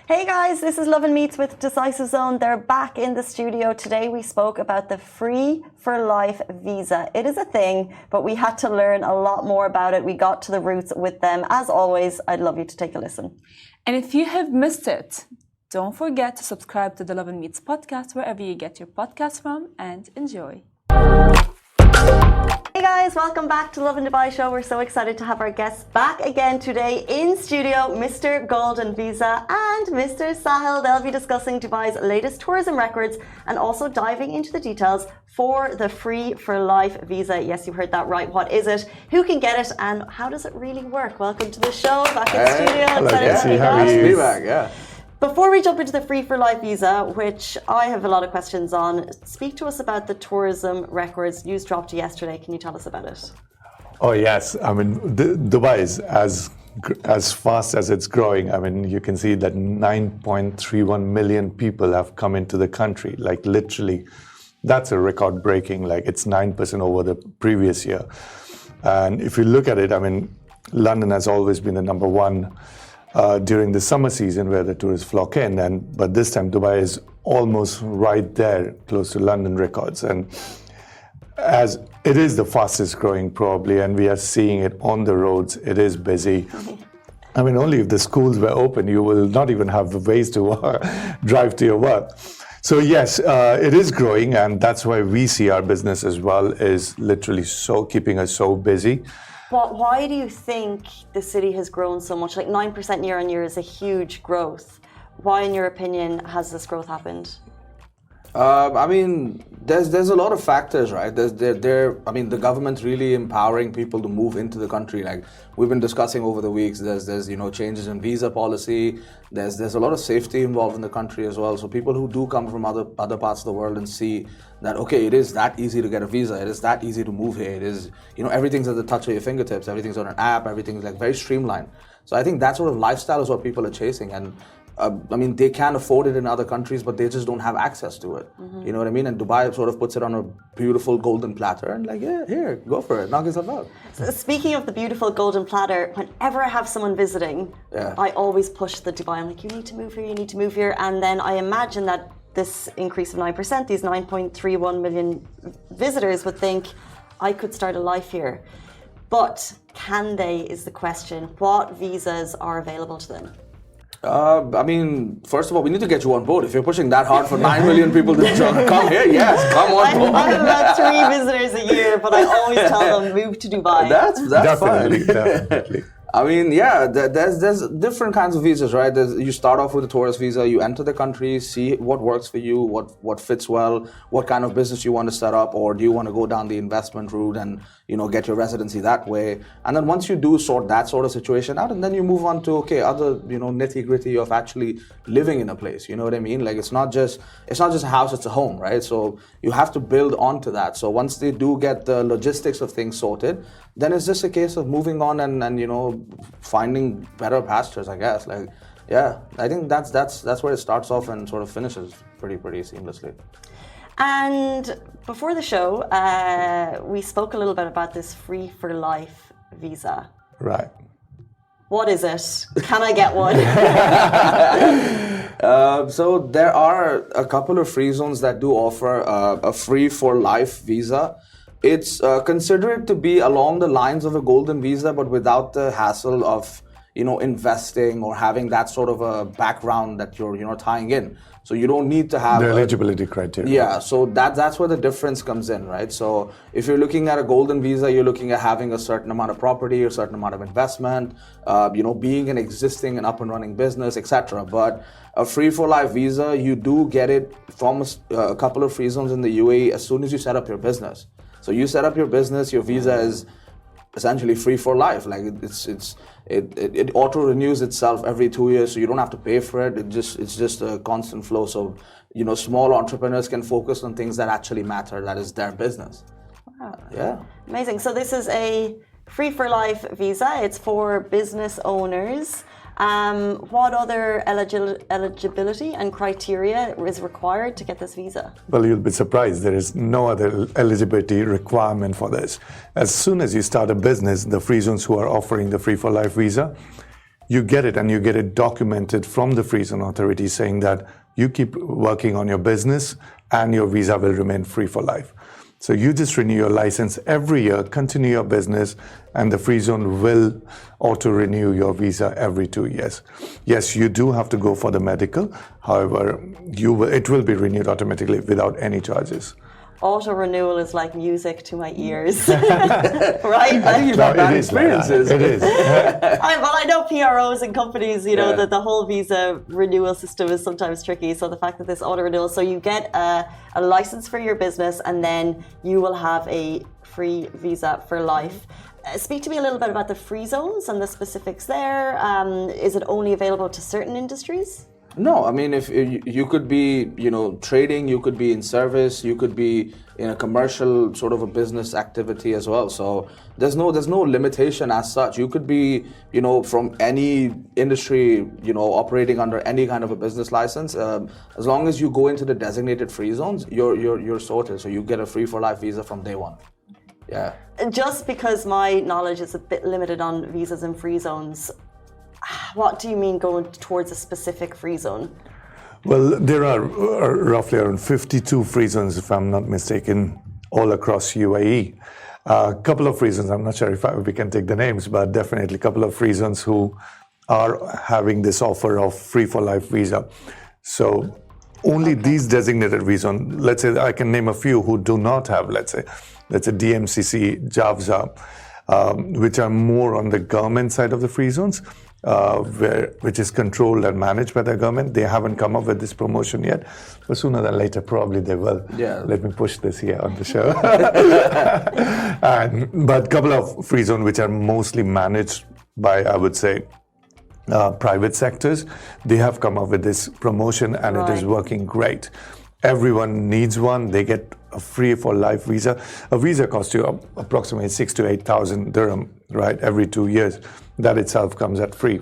Hey guys, this is Lovin Meets with Decisive Zone. They're back in the studio. Today we spoke about the free for life visa. It is a thing, but we had to learn a lot more about it. We got to the roots with them. As always, I'd love you to take a listen. And if you have missed it, don't forget to subscribe to the Lovin Meets podcast wherever you get your podcast from, and enjoy. Hey guys, welcome back to Lovin Dubai Show. We're so excited to have our guests back again today in studio, Mr. Golden Visa and Mr. Sahil. They'll be discussing Dubai's latest tourism records and also diving into the details for the free for life visa. Yes, you heard that right. What is it? Who can get it? And how does it really work? Welcome to the show, back in studio. Hello, Excited how are you? Be back, yeah. Before we jump into the free for life visa, which I have a lot of questions on, speak to us about the tourism records. News dropped yesterday. Can you tell us about it? Oh yes, I mean Dubai is as fast as it's growing. I mean you can see that 9.31 million people have come into the country. Like literally, that's a record breaking. Like it's 9% over the previous year. And if you look at it, I mean London has always been the number one during the summer season where the tourists flock in, but this time Dubai is almost right there, close to London records, and as it is the fastest growing probably, and we are seeing it on the roads. It is busy. I mean, only if the schools were open, you will not even have the ways to drive to your work. So yes, it is growing, and that's why we see our business as well is literally keeping us so busy. But why do you think the city has grown so much? Like 9% year on year is a huge growth. Why, in your opinion, has this growth happened? I mean, there's a lot of factors, right? I mean, the government's really empowering people to move into the country. Like we've been discussing over the weeks, there's changes in visa policy. There's a lot of safety involved in the country as well. So people who do come from other parts of the world and see that, okay, it is that easy to get a visa. It is that easy to move here. It is, everything's at the touch of your fingertips. Everything's on an app. Everything's like very streamlined. So I think that sort of lifestyle is what people are chasing. And I mean, they can afford it in other countries, but they just don't have access to it. Mm-hmm. You know what I mean? And Dubai sort of puts it on a beautiful golden platter and like, yeah, here, go for it, knock yourself out. So speaking of the beautiful golden platter, whenever I have someone visiting, I always push the Dubai. I'm like, you need to move here, you need to move here. And then I imagine that this increase of 9%, these 9.31 million visitors would think, I could start a life here. But can they, is the question. What visas are available to them? I mean, first of all, we need to get you on board. If you're pushing that hard for 9 million people to come here, yes, come on board. I have about 3 visitors a year, but I always tell them, move to Dubai. That's Definitely, fine. Definitely. I mean, yeah, there's different kinds of visas, right? You start off with a tourist visa, you enter the country, see what works for you, what fits well, what kind of business you want to set up, or do you want to go down the investment route and, get your residency that way. And then once you do sort that sort of situation out, and then you move on to, other, nitty gritty of actually living in a place, you know what I mean? Like it's not just a house, it's a home, right? So you have to build onto that. So once they do get the logistics of things sorted, then it's just a case of moving on and finding better pastures, I guess. Like, yeah, I think that's where it starts off and sort of finishes pretty seamlessly. And before the show, we spoke a little bit about this free for life visa. Right. What is it? Can I get one? So there are a couple of free zones that do offer a free for life visa. It's considered to be along the lines of a golden visa, but without the hassle of investing or having that sort of a background that you're tying in. So you don't need to have the eligibility criteria. Yeah, so that's where the difference comes in, right? So if you're looking at a golden visa, you're looking at having a certain amount of property, a certain amount of investment, being an existing and up and running business, etc. But a free for life visa, you do get it from a couple of free zones in the UAE as soon as you set up your business. So you set up your business, your visa is essentially free for life. Like it auto renews itself every 2 years, so you don't have to pay for it. It's just a constant flow. So small entrepreneurs can focus on things that actually matter. That is their business. Wow. Yeah. Amazing. So this is a free for life visa. It's for business owners. What other eligibility and criteria is required to get this visa? Well, you'll be surprised. There is no other eligibility requirement for this. As soon as you start a business, the free zones who are offering the free for life visa, you get it, and you get it documented from the Free Zone Authority saying that you keep working on your business and your visa will remain free for life. So you just renew your license every year, continue your business, and the Free Zone will auto-renew your visa every 2 years. Yes, you do have to go for the medical. However, it will be renewed automatically without any charges. Auto renewal is like music to my ears, right? I think you've had bad experiences. It is. I know PROs and companies, you know, that the whole visa renewal system is sometimes tricky. So the fact that this auto renewal, so you get a license for your business, and then you will have a free visa for life. Speak to me a little bit about the free zones and the specifics there. Is it only available to certain industries? No, I mean, if you could be, trading, you could be in service, you could be in a commercial sort of a business activity as well. So there's no limitation as such. You could be, from any industry, operating under any kind of a business license. As long as you go into the designated free zones, you're sorted. So you get a free for life visa from day one. Yeah. Just because my knowledge is a bit limited on visas and free zones, what do you mean going towards a specific free zone? Well, there are roughly around 52 free zones, if I'm not mistaken, all across UAE. A couple of free zones, I'm not sure if we can take the names, but definitely a couple of free zones who are having this offer of free for life visa. So only these designated free zones, let's say I can name a few who do not have, let's say DMCC, JAVZA, which are more on the government side of the free zones. Which is controlled and managed by the government. They haven't come up with this promotion yet, but sooner than later, probably they will. Yeah. Let me push this here on the show. But a couple of free zones which are mostly managed by, I would say, private sectors, they have come up with this promotion, and it is working great. Everyone needs one. They get a free for life visa. A visa costs you approximately 6,000 to 8,000 dirham, right, every 2 years. That itself comes at free.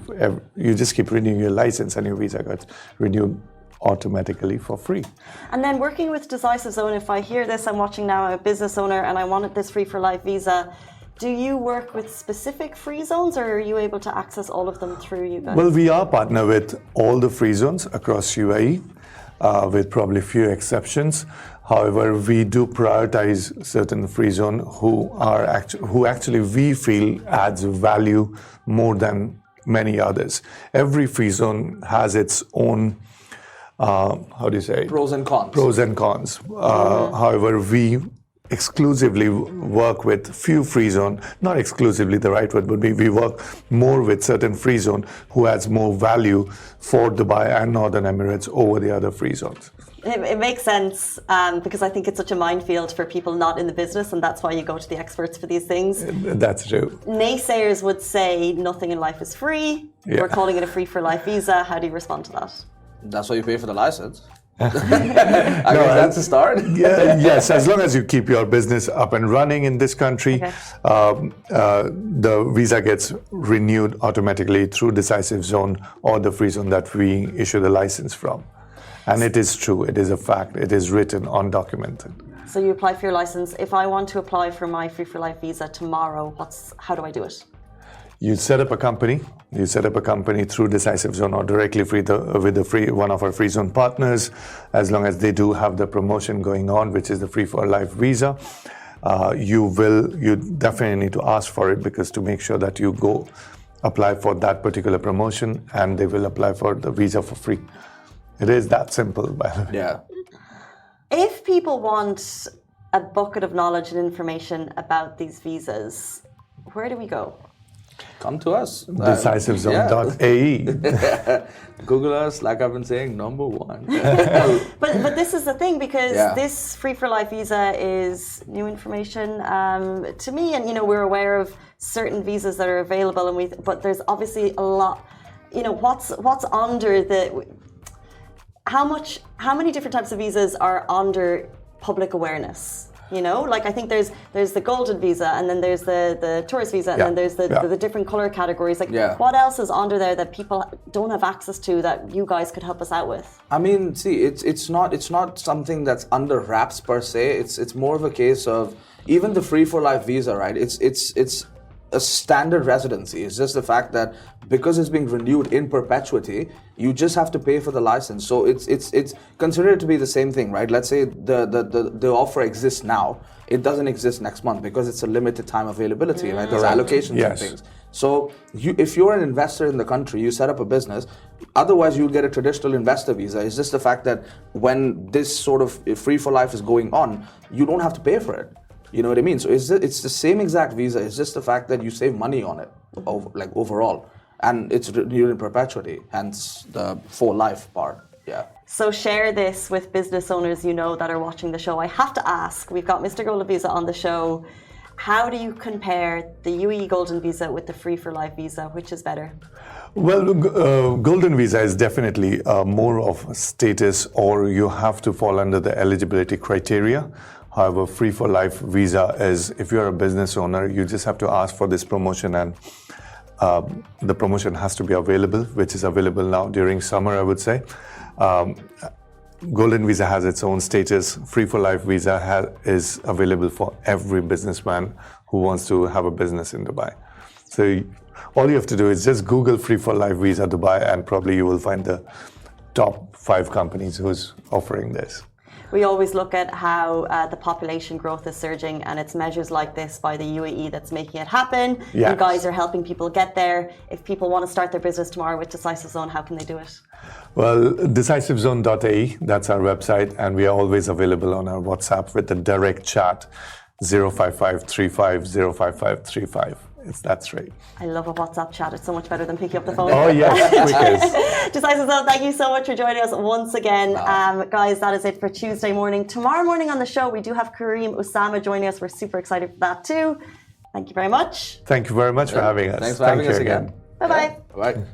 You just keep renewing your license, and your visa gets renewed automatically for free. And then working with Decisive Zone, if I hear this, I'm watching now, I'm a business owner and I wanted this free for life visa. Do you work with specific free zones, or are you able to access all of them through you guys? Well, we are partner with all the free zones across UAE, with probably few exceptions. However, we do prioritize certain free zone who actually we feel adds value more than many others. Every free zone has its own, pros and cons. Pros and cons. However, we exclusively work with few free zone, not exclusively the right word, but we work more with certain free zone who adds more value for Dubai and Northern Emirates over the other free zones. It makes sense because I think it's such a minefield for people not in the business, and that's why you go to the experts for these things. That's true. Naysayers would say nothing in life is free. Yeah. We're calling it a free for life visa. How do you respond to that? That's why you pay for the license. I mean, that's a start. Yes, as long as you keep your business up and running in this country, the visa gets renewed automatically through Decisive Zone or the free zone that we issue the license from. And it is true, it is a fact, it is written, undocumented. So you apply for your license. If I want to apply for my free for life visa tomorrow, how do I do it? You set up a company. You set up a company through Decisive Zone or directly with one of our free zone partners, as long as they do have the promotion going on, which is the free for life visa. You definitely need to ask for it, because to make sure that you go apply for that particular promotion, and they will apply for the visa for free. It is that simple, by the way. Yeah. If people want a bucket of knowledge and information about these visas, where do we go? Come to us. DecisiveZone.ae. Google us, like I've been saying, number one. but this is the thing, because this free for life visa is new information to me, and we're aware of certain visas that are available, but there's obviously a lot. What's under the. How many different types of visas are under public awareness? I think there's the golden visa, and then there's the tourist visa, and then there's the different color categories. What else is under there that people don't have access to that you guys could help us out with? I mean, see, it's not something that's under wraps per se. It's more of a case of even the free for life visa, right? It's a standard residency. It's just the fact that because it's being renewed in perpetuity, you just have to pay for the license. So it's considered to be the same thing, right? Let's say the offer exists now. It doesn't exist next month because it's a limited time availability, right? There's allocations and things. So if you're an investor in the country, you set up a business, otherwise you'll get a traditional investor visa. It's just the fact that when this sort of free for life is going on, you don't have to pay for it. You know what I mean? So it's the same exact visa. It's just the fact that you save money on it, overall. And it's renewed in perpetuity, hence the for life part. Yeah. So share this with business owners you know that are watching the show. I have to ask, we've got Mr. Golden Visa on the show. How do you compare the UAE Golden Visa with the Free for Life Visa? Which is better? Well, Golden Visa is definitely more of a status, or you have to fall under the eligibility criteria. However, Free for Life Visa is, if you're a business owner, you just have to ask for this promotion, and the promotion has to be available, which is available now during summer, I would say. Golden Visa has its own status. Free for Life Visa is available for every businessman who wants to have a business in Dubai. So all you have to do is just Google Free for Life Visa Dubai, and probably you will find the top 5 companies who's offering this. We always look at how the population growth is surging, and it's measures like this by the UAE that's making it happen. Yes. You guys are helping people get there. If people want to start their business tomorrow with Decisive Zone, how can they do it? Well, decisivezone.ae, that's our website, and we are always available on our WhatsApp with the direct chat 05535 That's right. I love a WhatsApp chat. It's so much better than picking up the phone. Oh, yes, quickest. Decisive Zone, thank you so much for joining us once again. Guys, that is it for Tuesday morning. Tomorrow morning on the show, we do have Kareem Osama joining us. We're super excited for that too. Thank you very much. Thank you very much for having us. Thanks for having us again. Bye-bye. Bye.